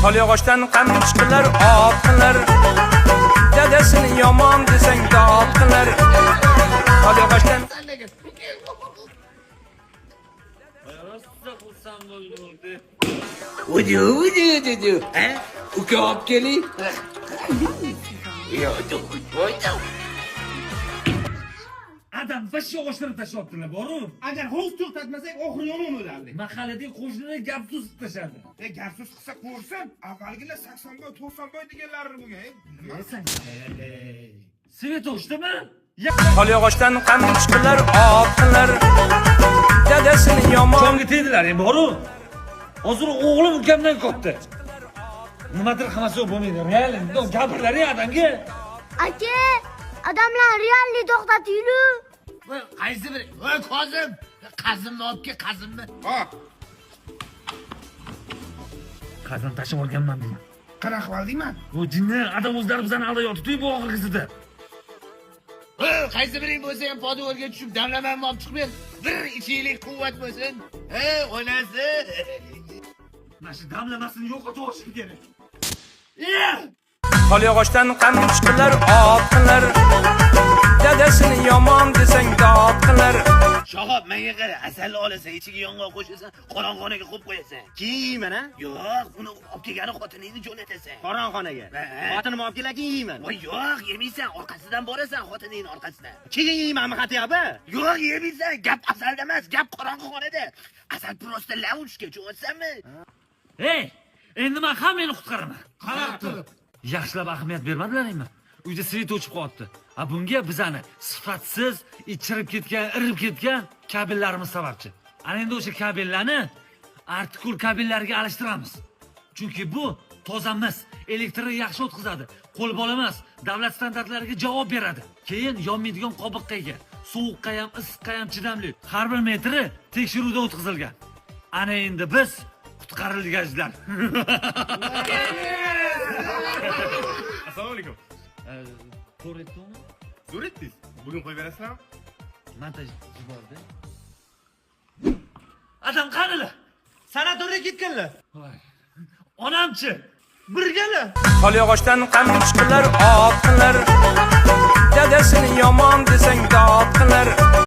Qolyog'ochdan qamchiqlar otqilar. Dadasini yomon desang dotqilar. Qolyog'ochdan Udu. Ha? Uka olib keling. Adam başı yog'ochlarni tashlabdilar, boru. Agar hovuz to'xtatmasak, oxiri yomon o'lardi. Mahalladagi qo'shnilar gap so'z tashadi. Gap so'z qilsa ko'rsin, avvalgilar 80 boy, 90 boy deganlari bo'lgan. Nima? Sveto'shdimi? Qolyog'ochdan qamchiqlar otqilar. Dadasini yomon Jonga tegdilar, boru. Hozir o'g'lim ukamdan katta. Nimadir qilmasa bo'lmaydi. Real, gapirlar-ya adamga. Aka, adamlar realni to'xtatayli. Voy, qaysi biri? Voy, Kozim. Qazimni olib kel, Qazimni. Ha, Qazan tashib olganman deyman. qanaqa qildingman? Bu jinni adam o'zlari bizani aldayotdi-ku bu oxirgisida. Voy, qaysi biring bo'lsa ham podavorga tushib damlamanni olib chiqib ber. Bir ichinglik quvvat bo'lsin. Onasi. Mana shu damlamasini yo'qotib olishim kerak. Qolyog'ochdan qamchiqlar otqilar. Dadasini yomon desang dotqilar. Shoxob, menga qara, asalni olasan, ichiga yong'oq qo'shasan, qorong'onaga qo'yib qo'yasan. Keyin yeyman, ha? Yo'q, uni olib kelgani xotiningni jo'natasan. Qorong'onaga. Xotinim olib kelar, keyin yeyman. Voy, yo'q, yemaysan, orqasidan borasan xotiningni orqasidan. Keyin yeymanmi xatyapti? Yo'q, yemaysan, gap asalda emas, gap qorong'ixonada. Asal prosta launchga cho'g'atsanmi? Ey, endi men hammani qutqaraman. Qarab tur. Yaxshilab ahamiyat bermadilaringmi? Uyda svet o'chib qolibdi. Bunga bizani sifatsiz, ichirib ketgan, irib ketgan kabellarimiz sababchi. Ana endi o'sha kabellarni artikul kabellarga alishtiramiz. Chunki bu toza mis, elektrni yaxshi o'tkazadi, qo'lbola emas, davlat standartlariga javob beradi. Keyin yonmaydigan qobiqqa ega, sovuqqa ham, issiqqa ham chidamli. Har bir metri tekshiruvdan o'tkazilgan. Ana endi biz qutqarilganlar. Assalomu alaykum. Ko'rdingmi? Zo'retdingiz. Bugun qo'yib berasizmi? Montaj yubordi. Adam qanilar? Sanatoriyga ketganlar. Voy. Onamchi? Birgalar. Qolyog'ochdan qamchiqlar otqilar. Dadasini yomon desang dotqilar.